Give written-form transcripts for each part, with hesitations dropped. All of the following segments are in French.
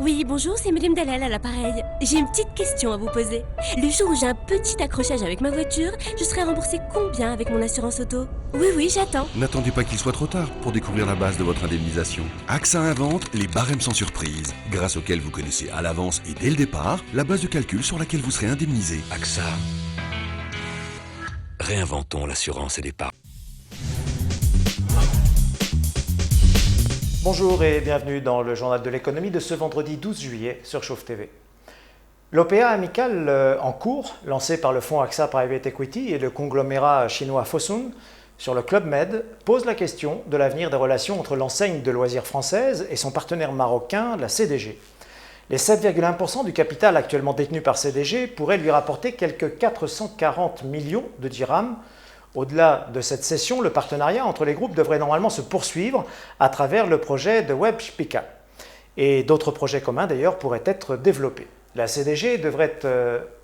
Oui, bonjour, c'est Madame Dalal à l'appareil. J'ai une petite question à vous poser. Le jour où j'ai un petit accrochage avec ma voiture, je serai remboursée combien avec mon assurance auto? Oui, j'attends. N'attendez pas qu'il soit trop tard pour découvrir la base de votre indemnisation. AXA invente les barèmes sans surprise, grâce auxquels vous connaissez à l'avance et dès le départ la base de calcul sur laquelle vous serez indemnisé. AXA. Réinventons l'assurance et l'épargne. Bonjour et bienvenue dans le journal de l'économie de ce vendredi 12 juillet sur Chauffe TV. L'OPA amical en cours, lancé par le fonds AXA Private Equity et le conglomérat chinois Fosun sur le Club Med, pose la question de l'avenir des relations entre l'enseigne de loisirs française et son partenaire marocain, la CDG. Les 7,1% du capital actuellement détenu par CDG pourraient lui rapporter quelques 440 millions de dirhams. Au-delà de cette cession, le partenariat entre les groupes devrait normalement se poursuivre à travers le projet de WebSpika. Et d'autres projets communs d'ailleurs pourraient être développés. La CDG devrait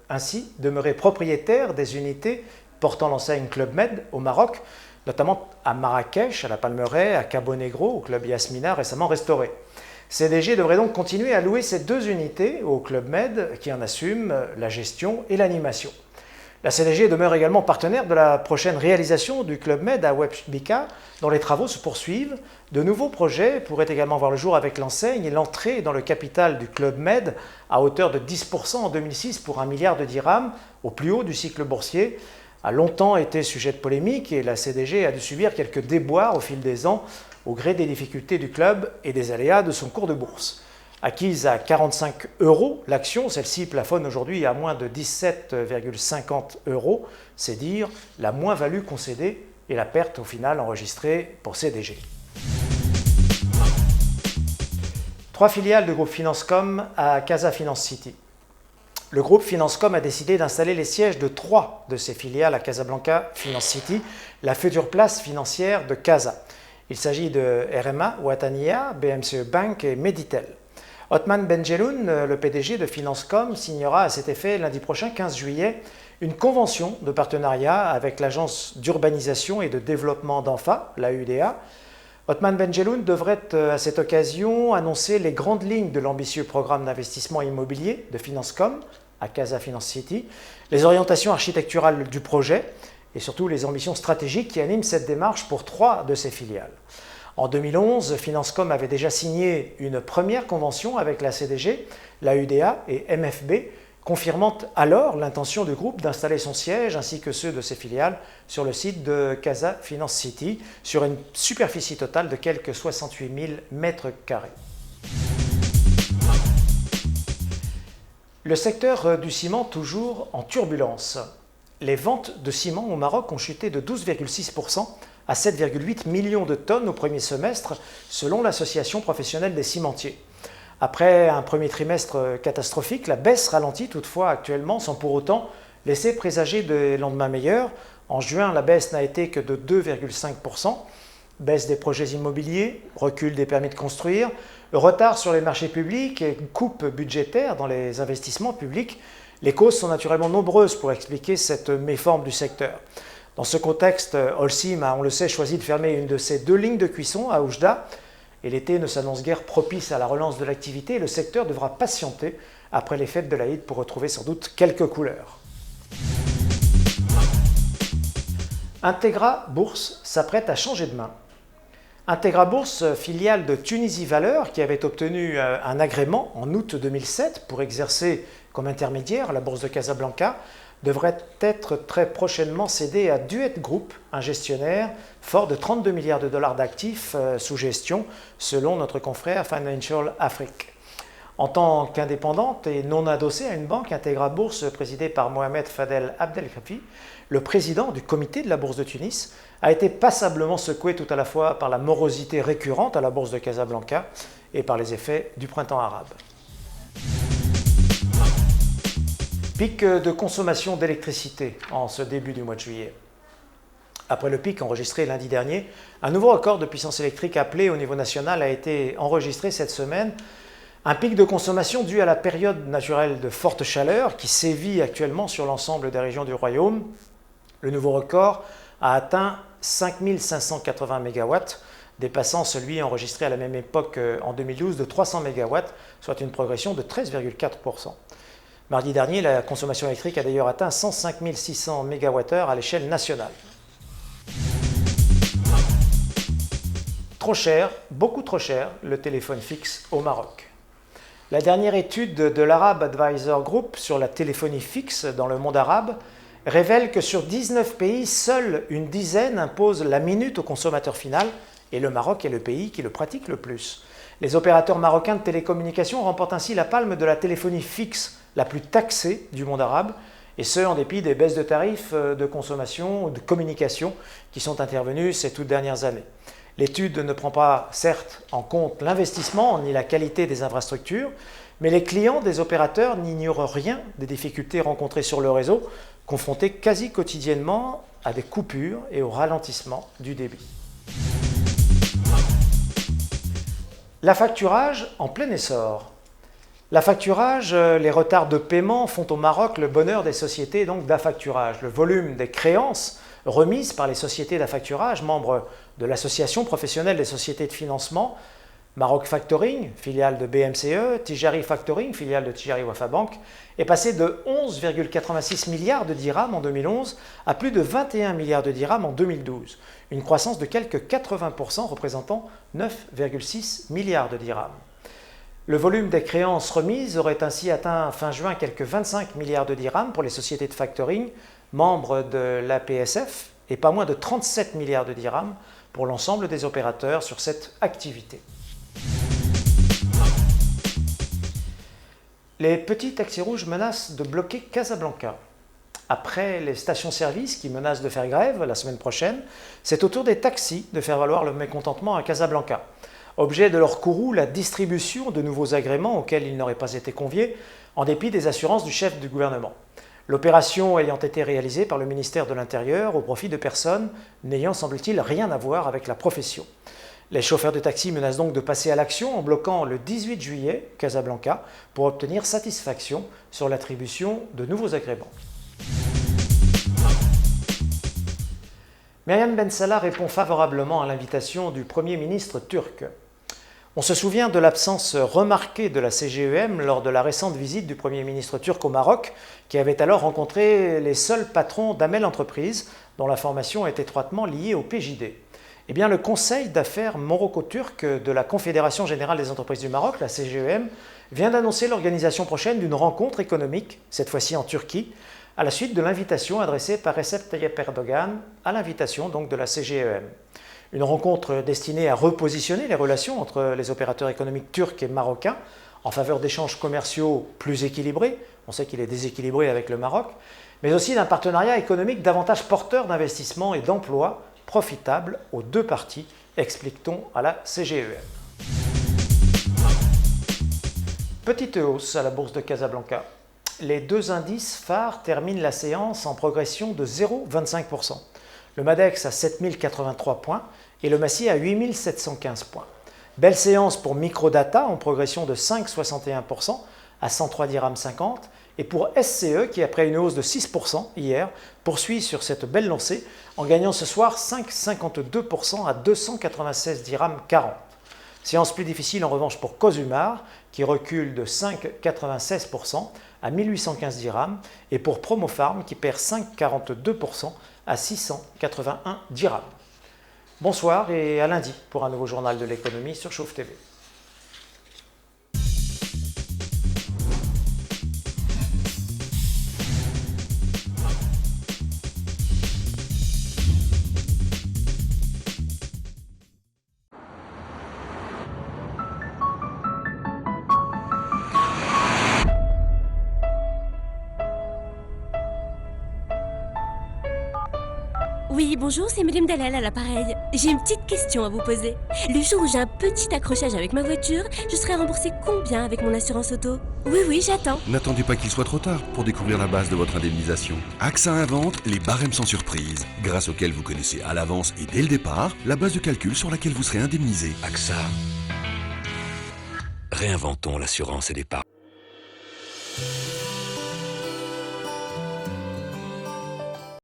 ainsi demeurer propriétaire des unités portant l'enseigne Club Med au Maroc, notamment à Marrakech, à la Palmeraie, à Cabo Negro, au Club Yasmina récemment restauré. CDG devrait donc continuer à louer ces deux unités au Club Med qui en assume la gestion et l'animation. La CDG demeure également partenaire de la prochaine réalisation du Club Med à WebSpika, dont les travaux se poursuivent. De nouveaux projets pourraient également voir le jour avec l'enseigne et l'entrée dans le capital du Club Med à hauteur de 10% en 2006 pour 1 milliard de dirhams, au plus haut du cycle boursier, a longtemps été sujet de polémique et la CDG a dû subir quelques déboires au fil des ans au gré des difficultés du club et des aléas de son cours de bourse. Acquise à 45 €, l'action, celle-ci plafonne aujourd'hui à moins de 17,50 €, c'est dire la moins-value concédée et la perte au final enregistrée pour CDG. 3 filiales du groupe Financecom à Casa Finance City. Le groupe Financecom a décidé d'installer les sièges de 3 de ses filiales à Casablanca Finance City, la future place financière de Casa. Il s'agit de RMA, Wataniya, BMCE Bank et Meditel. Othman Benjeloun, le PDG de Financecom, signera à cet effet lundi prochain, 15 juillet, une convention de partenariat avec l'agence d'urbanisation et de développement d'Anfa, la UDA. Othman Benjeloun devrait à cette occasion annoncer les grandes lignes de l'ambitieux programme d'investissement immobilier de Financecom à Casa Finance City, les orientations architecturales du projet et surtout les ambitions stratégiques qui animent cette démarche pour 3 de ses filiales. En 2011, Financecom avait déjà signé une première convention avec la CDG, la UDA et MFB, confirmant alors l'intention du groupe d'installer son siège ainsi que ceux de ses filiales sur le site de Casa Finance City, sur une superficie totale de quelques 68 000 mètres carrés. Le secteur du ciment toujours en turbulence. Les ventes de ciment au Maroc ont chuté de 12,6% à 7,8 millions de tonnes au premier semestre, selon l'Association professionnelle des cimentiers. Après un premier trimestre catastrophique, la baisse ralentit toutefois actuellement sans pour autant laisser présager des lendemains meilleurs. En juin, la baisse n'a été que de 2,5%. Baisse des projets immobiliers, recul des permis de construire, retard sur les marchés publics et coupe budgétaire dans les investissements publics. Les causes sont naturellement nombreuses pour expliquer cette méforme du secteur. Dans ce contexte, Holcim a, on le sait, choisi de fermer une de ses 2 lignes de cuisson à Oujda. Et l'été ne s'annonce guère propice à la relance de l'activité. Le secteur devra patienter après les fêtes de l'Aïd pour retrouver sans doute quelques couleurs. Integra Bourse s'apprête à changer de main. Integra Bourse, filiale de Tunisie Valeurs, qui avait obtenu un agrément en août 2007 pour exercer comme intermédiaire à la Bourse de Casablanca, devrait être très prochainement cédé à Duet Group, un gestionnaire fort de 32 milliards de dollars d'actifs sous gestion, selon notre confrère Financial Afrique. En tant qu'indépendante et non adossée à une banque, Integra Bourse, présidée par Mohamed Fadel Abdelkafi, le président du comité de la Bourse de Tunis, a été passablement secoué tout à la fois par la morosité récurrente à la Bourse de Casablanca et par les effets du printemps arabe. Pic de consommation d'électricité en ce début du mois de juillet. Après le pic enregistré lundi dernier, un nouveau record de puissance électrique appelé au niveau national a été enregistré cette semaine. Un pic de consommation dû à la période naturelle de forte chaleur qui sévit actuellement sur l'ensemble des régions du royaume. Le nouveau record a atteint 5 580 MW, dépassant celui enregistré à la même époque en 2012 de 300 MW, soit une progression de 13,4%. Mardi dernier, la consommation électrique a d'ailleurs atteint 105 600 MWh à l'échelle nationale. Trop cher, beaucoup trop cher, le téléphone fixe au Maroc. La dernière étude de l'Arab Advisor Group sur la téléphonie fixe dans le monde arabe révèle que sur 19 pays, seule une dizaine impose la minute au consommateur final et le Maroc est le pays qui le pratique le plus. Les opérateurs marocains de télécommunications remportent ainsi la palme de la téléphonie fixe la plus taxée du monde arabe, et ce en dépit des baisses de tarifs de consommation ou de communication qui sont intervenues ces toutes dernières années. L'étude ne prend pas, certes, en compte l'investissement ni la qualité des infrastructures, mais les clients des opérateurs n'ignorent rien des difficultés rencontrées sur le réseau, confrontés quasi quotidiennement à des coupures et au ralentissement du débit. L'affacturage en plein essor. L'affacturage, les retards de paiement font au Maroc le bonheur des sociétés d'affacturage. Le volume des créances remises par les sociétés d'affacturage, membres de l'Association professionnelle des sociétés de financement, Maroc Factoring, filiale de BMCE, Tijari Factoring, filiale de Tijari Wafa Bank, est passé de 11,86 milliards de dirhams en 2011 à plus de 21 milliards de dirhams en 2012, une croissance de quelques 80% représentant 9,6 milliards de dirhams. Le volume des créances remises aurait ainsi atteint fin juin quelques 25 milliards de dirhams pour les sociétés de factoring, membres de l'APSF, et pas moins de 37 milliards de dirhams pour l'ensemble des opérateurs sur cette activité. Les petits taxis rouges menacent de bloquer Casablanca. Après les stations-service qui menacent de faire grève la semaine prochaine, c'est au tour des taxis de faire valoir le mécontentement à Casablanca. Objet de leur courroux, la distribution de nouveaux agréments auxquels ils n'auraient pas été conviés, en dépit des assurances du chef du gouvernement. L'opération ayant été réalisée par le ministère de l'Intérieur au profit de personnes n'ayant, semble-t-il, rien à voir avec la profession. Les chauffeurs de taxi menacent donc de passer à l'action en bloquant le 18 juillet Casablanca pour obtenir satisfaction sur l'attribution de nouveaux agréments. Myriam Ben Salah répond favorablement à l'invitation du Premier ministre turc. On se souvient de l'absence remarquée de la CGEM lors de la récente visite du Premier ministre turc au Maroc, qui avait alors rencontré les seuls patrons d'Amel Entreprises, dont la formation est étroitement liée au PJD. Eh bien, le Conseil d'affaires maroco-turc de la Confédération générale des entreprises du Maroc, la CGEM, vient d'annoncer l'organisation prochaine d'une rencontre économique, cette fois-ci en Turquie, à la suite de l'invitation adressée par Recep Tayyip Erdogan à l'invitation donc de la CGEM. Une rencontre destinée à repositionner les relations entre les opérateurs économiques turcs et marocains en faveur d'échanges commerciaux plus équilibrés, on sait qu'il est déséquilibré avec le Maroc, mais aussi d'un partenariat économique davantage porteur d'investissements et d'emplois profitable aux deux parties, explique-t-on à la CGEM. Petite hausse à la bourse de Casablanca. Les deux indices phares terminent la séance en progression de 0,25%. Le Madex à 7083 points et le Massy à 8715 points. Belle séance pour Microdata en progression de 5,61% à 103 dirhams 50 et pour SCE qui, après une hausse de 6% hier, poursuit sur cette belle lancée en gagnant ce soir 5,52% à 296 dirhams 40. Séance plus difficile en revanche pour Cosumar qui recule de 5,96% à 1815 dirhams et pour Promofarm qui perd 5,42% à 681 dirhams. Bonsoir et à lundi pour un nouveau journal de l'économie sur Chauffe TV. Oui, bonjour, c'est Madame Dalal à l'appareil. J'ai une petite question à vous poser. Le jour où j'ai un petit accrochage avec ma voiture, je serai remboursée combien avec mon assurance auto? Oui, j'attends. N'attendez pas qu'il soit trop tard pour découvrir la base de votre indemnisation. AXA invente les barèmes sans surprise, grâce auxquels vous connaissez à l'avance et dès le départ la base de calcul sur laquelle vous serez indemnisé. AXA. Réinventons l'assurance et l'épargne.